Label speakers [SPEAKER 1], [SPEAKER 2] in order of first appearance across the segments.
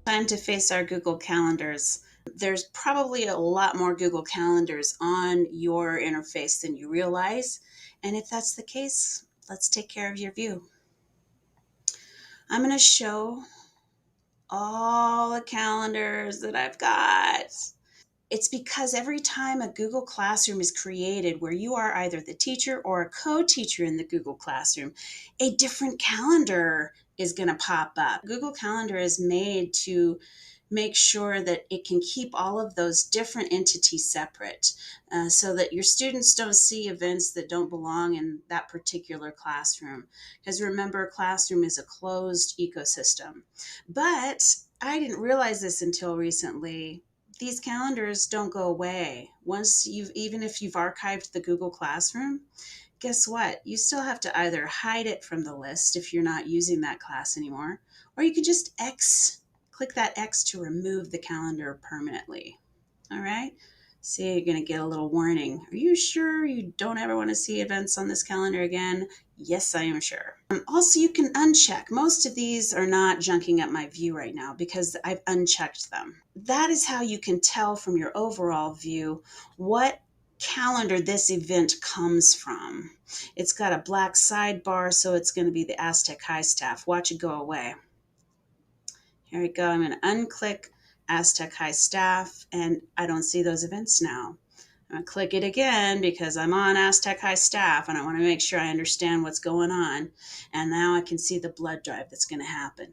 [SPEAKER 1] Time to face our Google Calendars. There's probably a lot more Google Calendars on your interface than you realize. And if that's the case, let's take care of your view. I'm going to show all the calendars that I've got. It's because every time a Google Classroom is created where you are either the teacher or a co-teacher in the Google Classroom, a different calendar is going to pop up. Google Calendar is made to make sure that it can keep all of those different entities separate so that your students don't see events that don't belong in that particular classroom. Because remember, Classroom is a closed ecosystem. But I didn't realize this until recently. These calendars don't go away. Even if you've archived the Google Classroom, guess what? You still have to either hide it from the list if you're not using that class anymore, or you can just click that X to remove the calendar permanently. All right? See, you're going to get a little warning. Are you sure you don't ever want to see events on this calendar again? Yes, I am sure. Also, you can uncheck. Most of these are not junking up my view right now because I've unchecked them. That is how you can tell from your overall view what calendar this event comes from. It's got a black sidebar, so it's going to be the Aztec High staff. Watch it go away. Here we go. I'm going to unclick Aztec High staff, and I don't see those events now. I'm going to click it again because I'm on Aztec High staff and I want to make sure I understand what's going on. And now I can see the blood drive that's going to happen.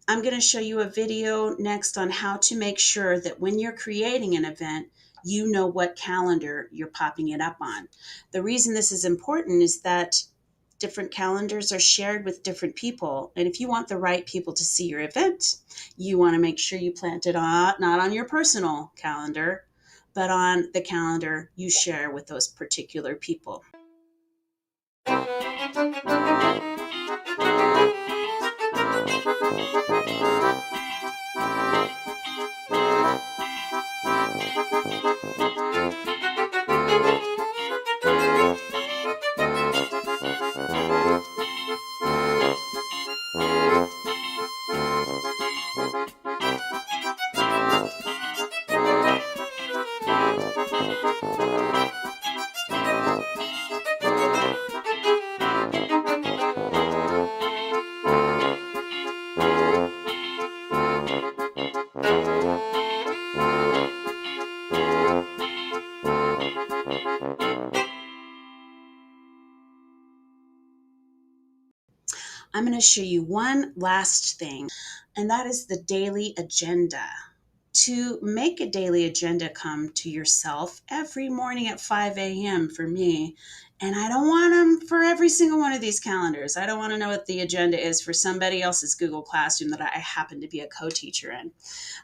[SPEAKER 1] I'm going to show you a video next on how to make sure that when you're creating an event, you know what calendar you're popping it up on. The reason this is important is that different calendars are shared with different people. And if you want the right people to see your event, you want to make sure you plant it on, not on your personal calendar, but on the calendar you share with those particular people. I'm going to show you one last thing, and that is the daily agenda. To make a daily agenda come to yourself every morning at 5 a.m. for me, and I don't want them for every single one of these calendars. I don't want to know what the agenda is for somebody else's Google Classroom that I happen to be a co-teacher in.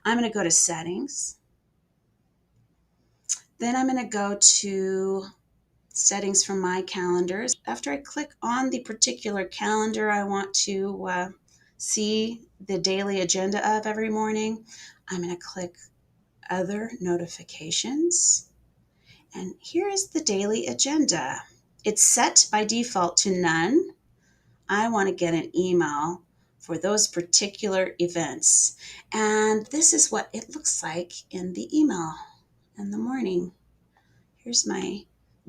[SPEAKER 1] I'm going to go to Settings. Then I'm going to go to Settings from my calendars. After I click on the particular calendar I want to see the daily agenda of every morning, I'm going to click Other Notifications. And here is the daily agenda. It's set by default to none. I want to get an email for those particular events. And this is what it looks like in the email in the morning. Here's my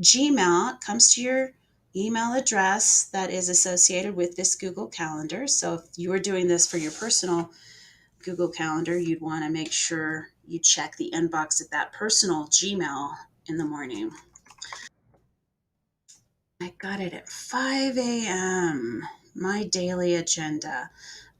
[SPEAKER 1] Gmail. It comes to your email address that is associated with this Google Calendar. So if you were doing this for your personal Google Calendar, you'd want to make sure you check the inbox at that personal Gmail in the morning. I got it at 5 a.m., my daily agenda.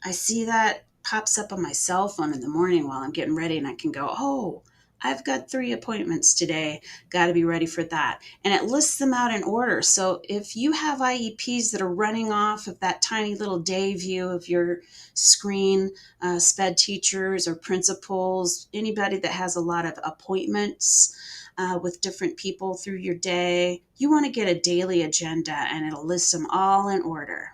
[SPEAKER 1] I see that pops up on my cell phone in the morning while I'm getting ready, and I can go, oh, I've got 3 appointments today. Got to be ready for that. And it lists them out in order. So if you have IEPs that are running off of that tiny little day view of your screen, SPED teachers or principals, anybody that has a lot of appointments with different people through your day, you want to get a daily agenda and it'll list them all in order.